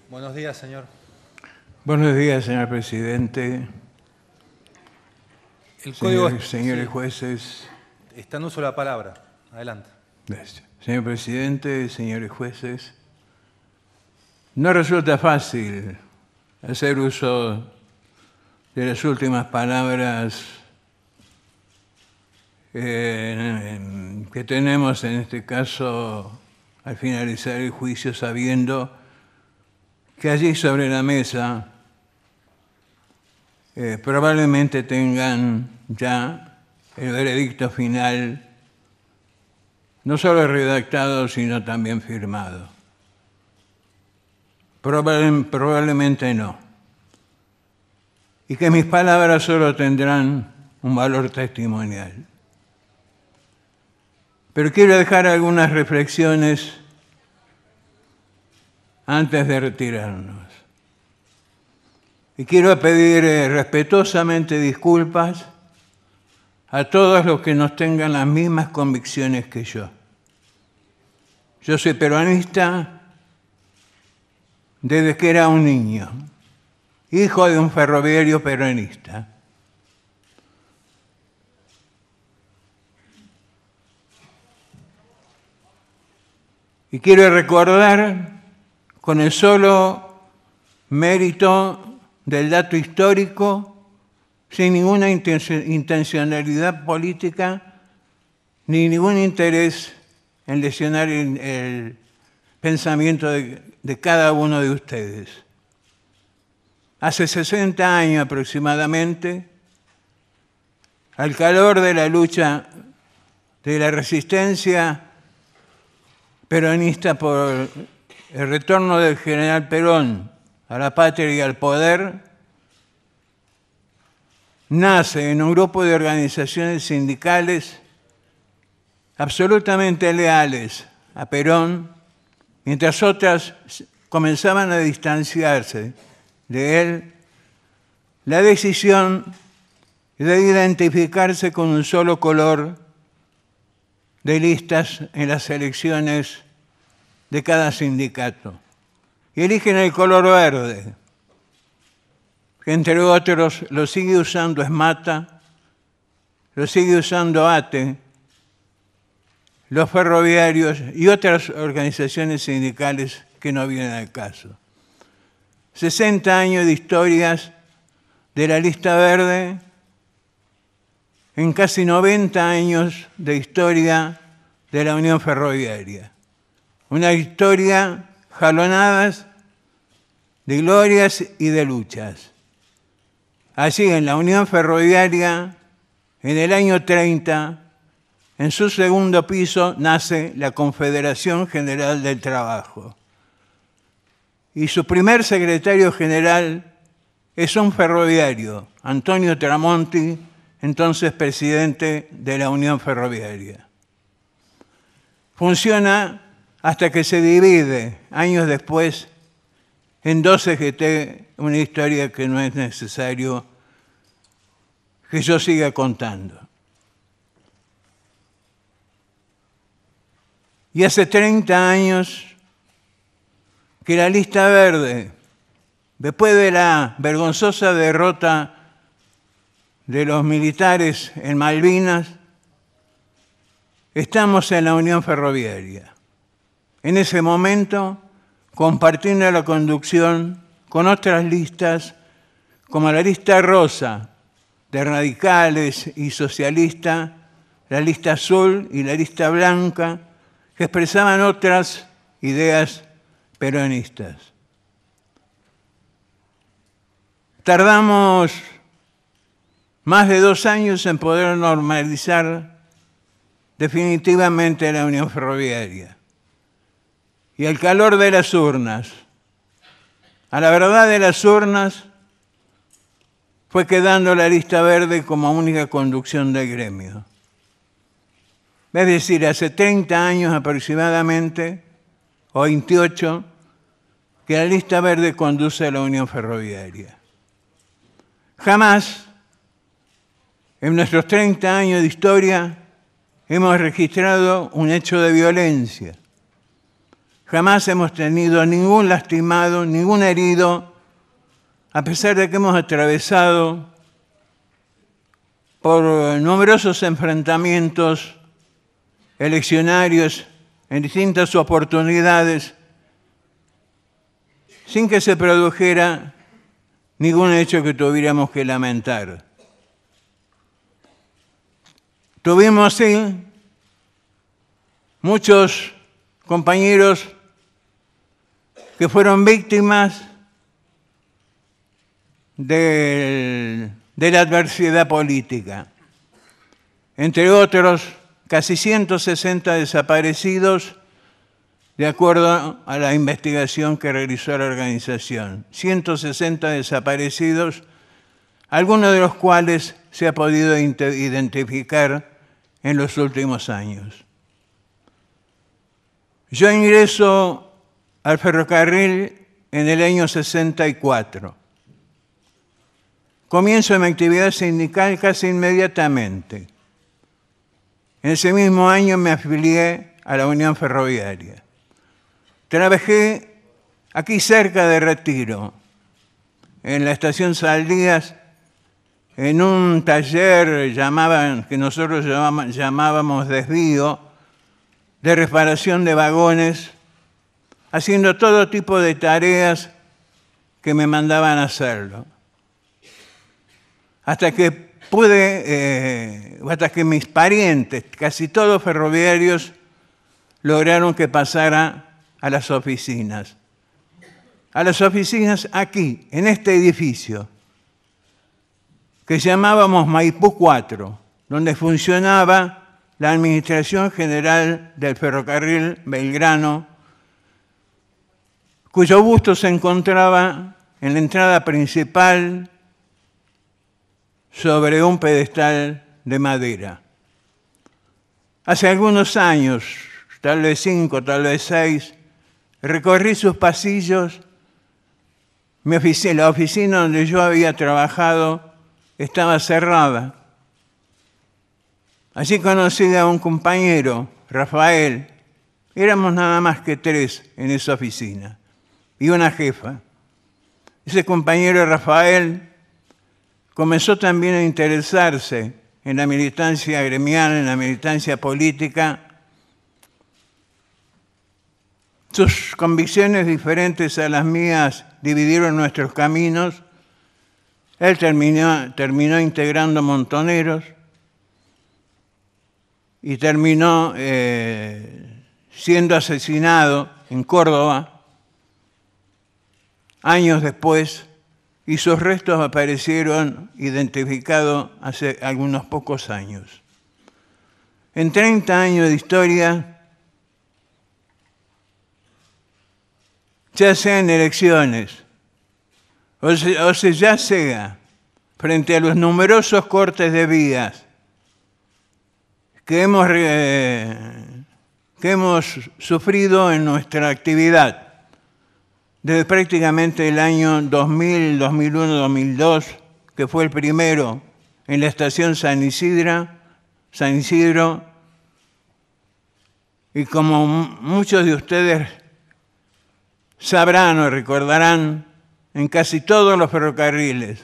Buenos días, señor. Buenos días, señor presidente. El código Señores sí, jueces. está en uso la palabra. Adelante. Gracias. Señor presidente, señores jueces, no resulta fácil hacer uso de las últimas palabras que tenemos en este caso al finalizar el juicio, sabiendo que allí sobre la mesa probablemente tengan ya el veredicto final no solo redactado, sino también firmado. Probablemente no. Y que mis palabras solo tendrán un valor testimonial. Pero quiero dejar algunas reflexiones antes de retirarnos. Y quiero pedir respetuosamente disculpas a todos los que no tengan las mismas convicciones que yo. Yo soy peronista desde que era un niño, hijo de un ferroviario peronista. Y quiero recordar, con el solo mérito del dato histórico, sin ninguna intencionalidad política, ni ningún interés en lesionar el pensamiento de cada uno de ustedes. Hace 60 años aproximadamente, al calor de la lucha de la resistencia peronista por el retorno del general Perón a la patria y al poder, nace en un grupo de organizaciones sindicales absolutamente leales a Perón, mientras otras comenzaban a distanciarse de él, la decisión de identificarse con un solo color de listas en las elecciones de cada sindicato. Y eligen el color verde, que entre otros lo sigue usando Esmata, lo sigue usando ATE, los ferroviarios y otras organizaciones sindicales que no vienen al caso. 60 años de historias de la lista verde en casi 90 años de historia de la Unión Ferroviaria. Una historia jalonadas de glorias y de luchas. Allí en la Unión Ferroviaria, en el año 30, en su segundo piso nace la Confederación General del Trabajo. Y su primer secretario general es un ferroviario, Antonio Tramonti, entonces presidente de la Unión Ferroviaria. Funciona hasta que se divide, años después, en dos CGT, una historia que no es necesario que yo siga contando. Y hace 30 años que la lista verde, después de la vergonzosa derrota de los militares en Malvinas, estamos en la Unión Ferroviaria. En ese momento, compartiendo la conducción con otras listas, como la lista rosa de radicales y socialistas, la lista azul y la lista blanca, que expresaban otras ideas peronistas. Tardamos más de 2 años en poder normalizar definitivamente la Unión Ferroviaria. Y al calor de las urnas, a la verdad de las urnas, fue quedando la lista verde como única conducción del gremio. Es decir, hace 30 años aproximadamente, o 28, que la lista verde conduce a la Unión Ferroviaria. Jamás, en nuestros 30 años de historia, hemos registrado un hecho de violencia. Jamás hemos tenido ningún lastimado, ningún herido, a pesar de que hemos atravesado por numerosos enfrentamientos eleccionarios en distintas oportunidades, sin que se produjera ningún hecho que tuviéramos que lamentar. Tuvimos, sí, muchos compañeros que fueron víctimas de la adversidad política. Entre otros, casi 160 desaparecidos, de acuerdo a la investigación que realizó la organización. 160 desaparecidos, algunos de los cuales se ha podido identificar en los últimos años. Yo ingreso al ferrocarril en el año 64. Comienzo mi actividad sindical casi inmediatamente. En ese mismo año me afilié a la Unión Ferroviaria. Trabajé aquí cerca de Retiro, en la estación Saldías, en un taller que nosotros llamábamos desvío, de reparación de vagones, haciendo todo tipo de tareas que me mandaban a hacerlo. Hasta que mis parientes, casi todos ferroviarios, lograron que pasara a las oficinas. A las oficinas aquí, en este edificio, que llamábamos Maipú 4, donde funcionaba la Administración General del Ferrocarril Belgrano, cuyo busto se encontraba en la entrada principal sobre un pedestal de madera. Hace algunos años, tal vez 5, tal vez 6, recorrí sus pasillos. La oficina donde yo había trabajado estaba cerrada. Allí conocí a un compañero, Rafael. Éramos nada más que 3 en esa oficina y una jefa. Ese compañero, Rafael, comenzó también a interesarse en la militancia gremial, en la militancia política. Sus convicciones diferentes a las mías dividieron nuestros caminos. Él terminó integrando Montoneros y terminó siendo asesinado en Córdoba años después, y sus restos aparecieron identificados hace algunos pocos años. En 30 años de historia, ya sea en elecciones, ya sea frente a los numerosos cortes de vías que hemos sufrido en nuestra actividad desde prácticamente el año 2000, 2001, 2002, que fue el primero en la estación San Isidro, y como muchos de ustedes sabrán o recordarán, en casi todos los ferrocarriles,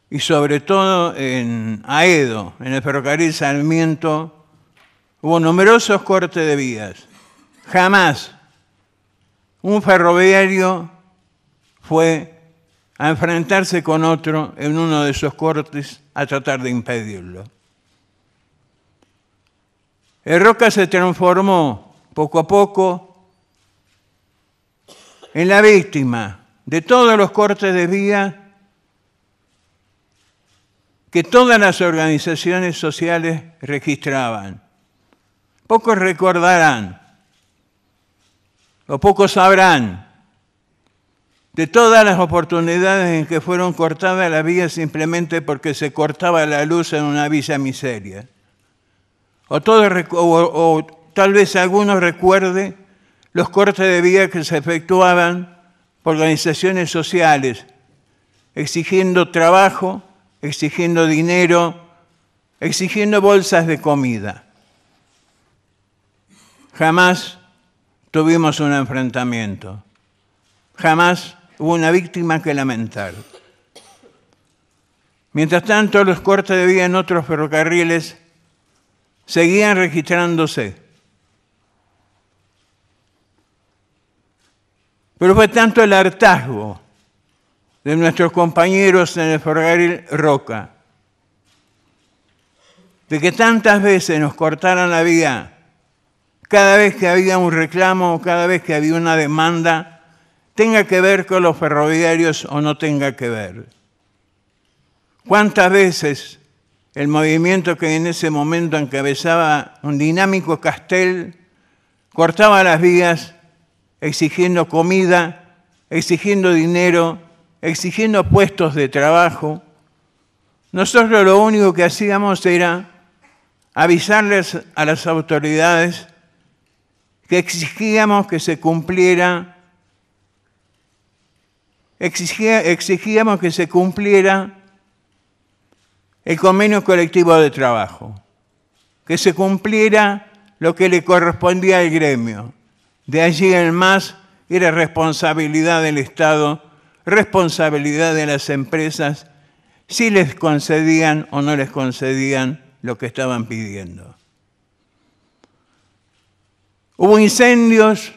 y sobre todo en Aedo, en el ferrocarril Sarmiento, hubo numerosos cortes de vías. Jamás un ferroviario fue a enfrentarse con otro en uno de esos cortes a tratar de impedirlo. El Roca se transformó poco a poco en la víctima de todos los cortes de vía que todas las organizaciones sociales registraban. Pocos recordarán, o pocos sabrán, de todas las oportunidades en que fueron cortadas las vías simplemente porque se cortaba la luz en una villa miseria. O tal vez algunos recuerde los cortes de vía que se efectuaban por organizaciones sociales, exigiendo trabajo, exigiendo dinero, exigiendo bolsas de comida. Jamás tuvimos un enfrentamiento. Jamás hubo una víctima que lamentar. Mientras tanto, los cortes de vía en otros ferrocarriles seguían registrándose. Pero fue tanto el hartazgo de nuestros compañeros en el ferrocarril Roca, de que tantas veces nos cortaran la vía, cada vez que había un reclamo o cada vez que había una demanda, tenga que ver con los ferroviarios o no tenga que ver. ¿Cuántas veces el movimiento que en ese momento encabezaba un dinámico Castel cortaba las vías exigiendo comida, exigiendo dinero, exigiendo puestos de trabajo? Nosotros lo único que hacíamos era avisarles a las autoridades que exigíamos que se cumpliera, exigíamos que se cumpliera el convenio colectivo de trabajo, que se cumpliera lo que le correspondía al gremio. De allí en más era responsabilidad del Estado, responsabilidad de las empresas, si les concedían o no les concedían lo que estaban pidiendo. Hubo incendios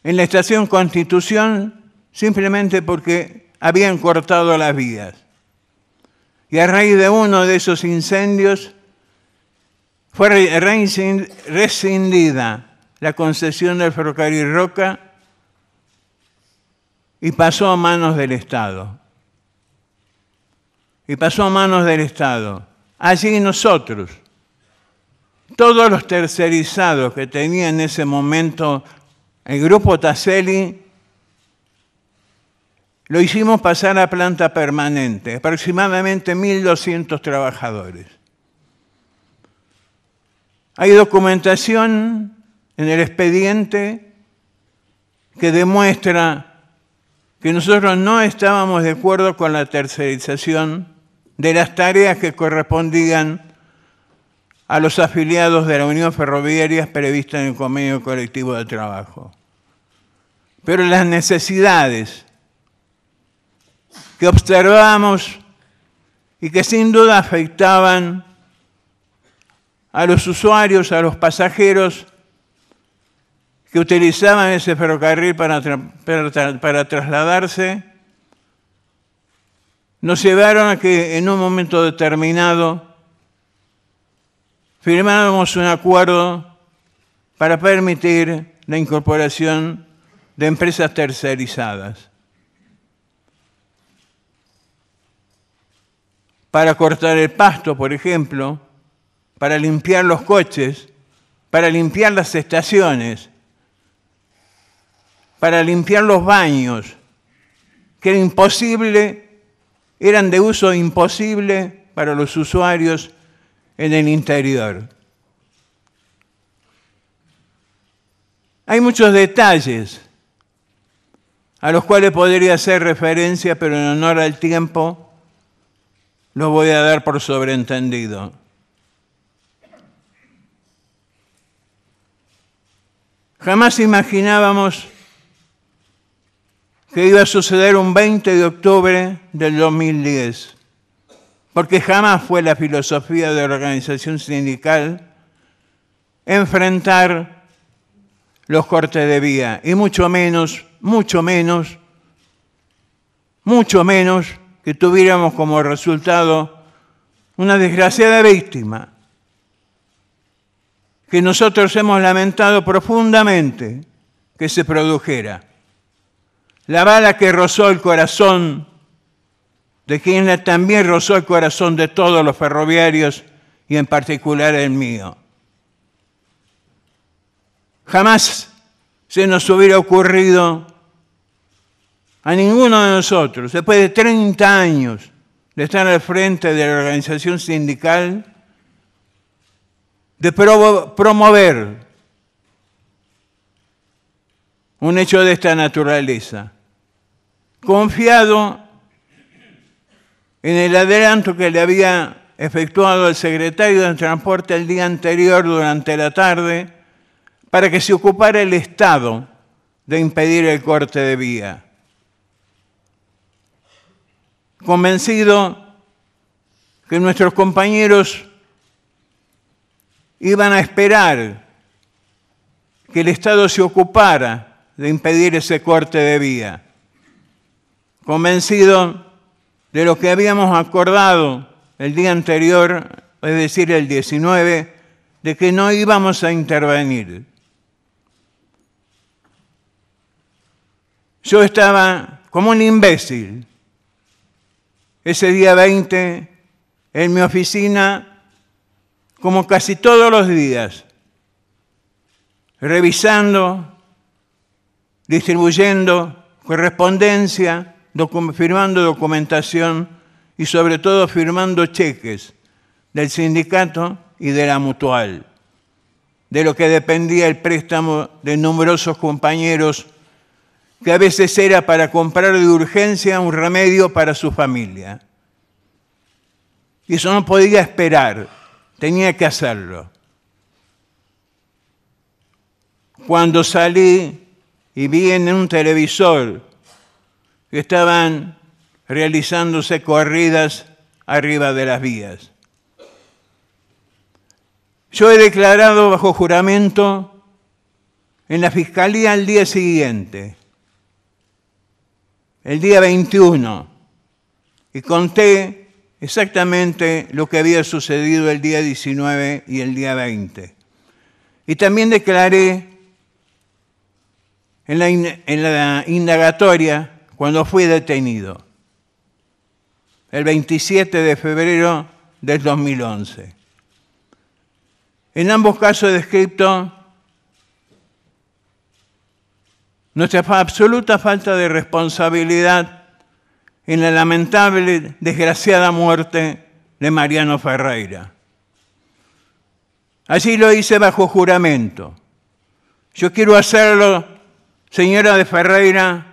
en la estación Constitución simplemente porque habían cortado las vías. Y a raíz de uno de esos incendios fue rescindida la concesión del ferrocarril Roca y pasó a manos del Estado. Allí nosotros, todos los tercerizados que tenía en ese momento el Grupo Taselli, lo hicimos pasar a planta permanente, aproximadamente 1.200 trabajadores. Hay documentación en el expediente que demuestra que nosotros no estábamos de acuerdo con la tercerización de las tareas que correspondían a los afiliados de la Unión Ferroviaria previstas en el convenio colectivo de trabajo. Pero las necesidades que observamos y que sin duda afectaban a los usuarios, a los pasajeros que utilizaban ese ferrocarril para trasladarse, nos llevaron a que en un momento determinado firmáramos un acuerdo para permitir la incorporación de empresas tercerizadas, para cortar el pasto, por ejemplo, para limpiar los coches, para limpiar las estaciones, para limpiar los baños, que era imposible, eran de uso imposible para los usuarios en el interior. Hay muchos detalles a los cuales podría hacer referencia, pero en honor al tiempo los voy a dar por sobreentendido. Jamás imaginábamos que iba a suceder un 20 de octubre del 2010, porque jamás fue la filosofía de la organización sindical enfrentar los cortes de vía, y mucho menos que tuviéramos como resultado una desgraciada víctima que nosotros hemos lamentado profundamente que se produjera. La bala que rozó el corazón de quien también rozó el corazón de todos los ferroviarios y en particular el mío. Jamás se nos hubiera ocurrido a ninguno de nosotros, después de 30 años de estar al frente de la organización sindical, de promover un hecho de esta naturaleza, confiado en el adelanto que le había efectuado el secretario de Transporte el día anterior durante la tarde para que se ocupara el Estado de impedir el corte de vía. Convencido que nuestros compañeros iban a esperar que el Estado se ocupara de impedir ese corte de vía. Convencido de lo que habíamos acordado el día anterior, es decir, el 19, de que no íbamos a intervenir. Yo estaba como un imbécil ese día 20 en mi oficina, como casi todos los días, revisando, distribuyendo correspondencia, firmando documentación y sobre todo firmando cheques del sindicato y de la mutual, de lo que dependía el préstamo de numerosos compañeros, que a veces era para comprar de urgencia un remedio para su familia. Y eso no podía esperar, tenía que hacerlo. Cuando salí y vi en un televisor que estaban realizándose corridas arriba de las vías. Yo he declarado bajo juramento en la Fiscalía al día siguiente, el día 21, y conté exactamente lo que había sucedido el día 19 y el día 20. Y también declaré en la indagatoria cuando fui detenido, el 27 de febrero del 2011. En ambos casos he descrito nuestra absoluta falta de responsabilidad en la lamentable, desgraciada muerte de Mariano Ferreira. Así lo hice bajo juramento. Yo quiero hacerlo, señora de Ferreira,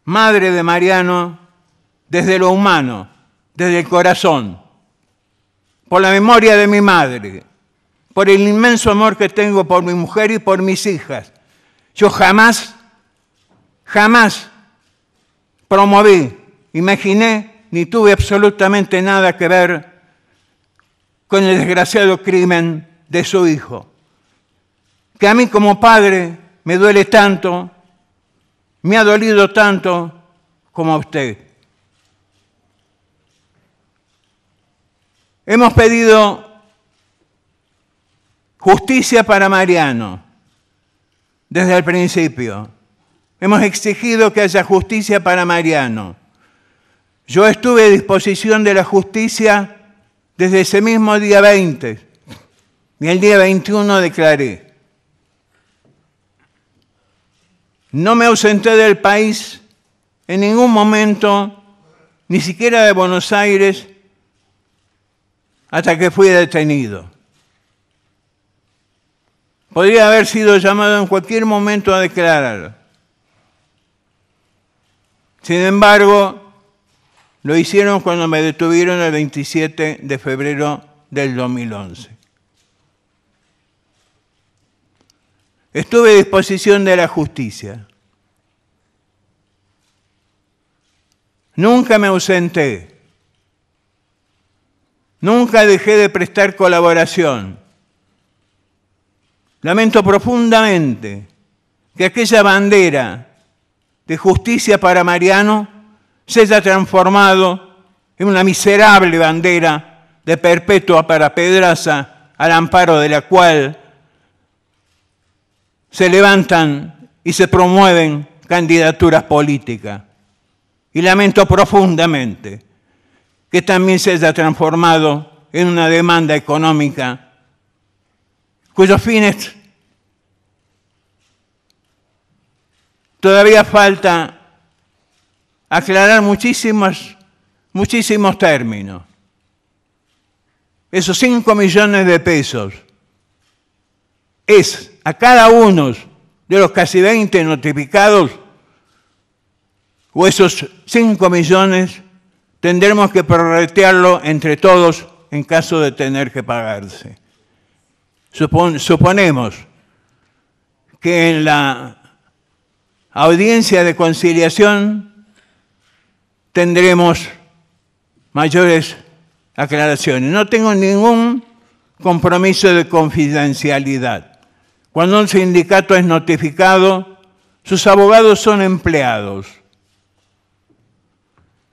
madre de Mariano, desde lo humano, desde el corazón, por la memoria de mi madre, por el inmenso amor que tengo por mi mujer y por mis hijas. Yo jamás promoví, imaginé, ni tuve absolutamente nada que ver con el desgraciado crimen de su hijo, que a mí como padre me duele tanto, me ha dolido tanto como a usted. Hemos pedido justicia para Mariano desde el principio. Hemos exigido que haya justicia para Mariano. Yo estuve a disposición de la justicia desde ese mismo día 20 y el día 21 declaré. No me ausenté del país en ningún momento, ni siquiera de Buenos Aires, hasta que fui detenido. Podría haber sido llamado en cualquier momento a declarar. Sin embargo, lo hicieron cuando me detuvieron el 27 de febrero del 2011. Estuve a disposición de la justicia. Nunca me ausenté. Nunca dejé de prestar colaboración. Lamento profundamente que aquella bandera de justicia para Mariano se haya transformado en una miserable bandera de perpetua para Pedraza, al amparo de la cual se levantan y se promueven candidaturas políticas. Y lamento profundamente que también se haya transformado en una demanda económica cuyos fines todavía falta aclarar muchísimos términos. Esos 5 millones de pesos es a cada uno de los casi 20 notificados, o esos 5 millones tendremos que prorratearlo entre todos en caso de tener que pagarse. Suponemos que en la audiencia de conciliación tendremos mayores aclaraciones. No tengo ningún compromiso de confidencialidad. Cuando un sindicato es notificado, sus abogados son empleados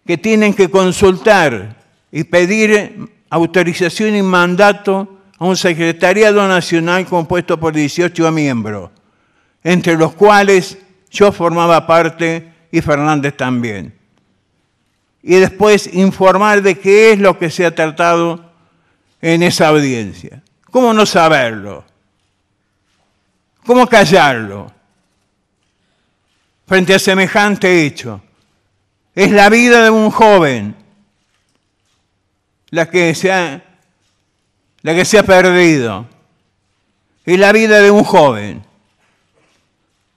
que tienen que consultar y pedir autorización y mandato a un secretariado nacional compuesto por 18 miembros, entre los cuales yo formaba parte y Fernández también. Y después informar de qué es lo que se ha tratado en esa audiencia. ¿Cómo no saberlo? ¿Cómo callarlo frente a semejante hecho? Es la vida de un joven la que se ha perdido. Es la vida de un joven.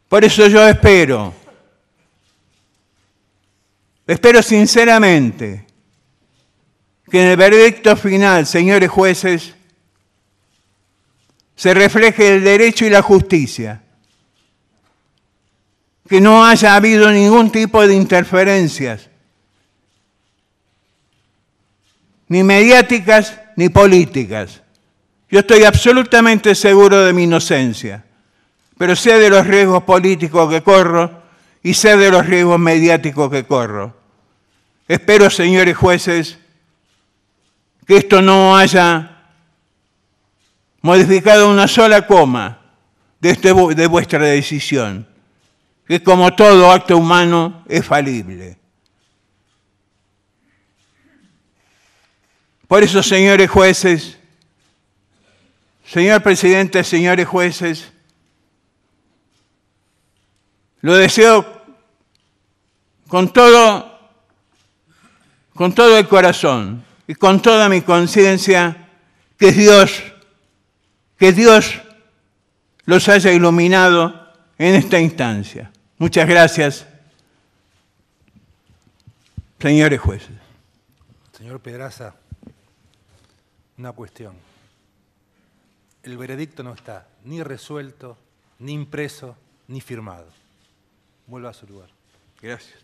Por eso yo espero sinceramente que en el veredicto final, señores jueces, se refleje el derecho y la justicia, que no haya habido ningún tipo de interferencias, ni mediáticas ni políticas. Yo estoy absolutamente seguro de mi inocencia, pero sé de los riesgos políticos que corro y sé de los riesgos mediáticos que corro. Espero, señores jueces, que esto no haya modificado una sola coma de vuestra decisión, que como todo acto humano es falible. Por eso, señores jueces, señor presidente, señores jueces, lo deseo con todo el corazón y con toda mi conciencia, que Dios los haya iluminado en esta instancia. Muchas gracias, señores jueces. Señor Pedraza, una cuestión. El veredicto no está ni resuelto, ni impreso, ni firmado. Vuelva a su lugar. Gracias.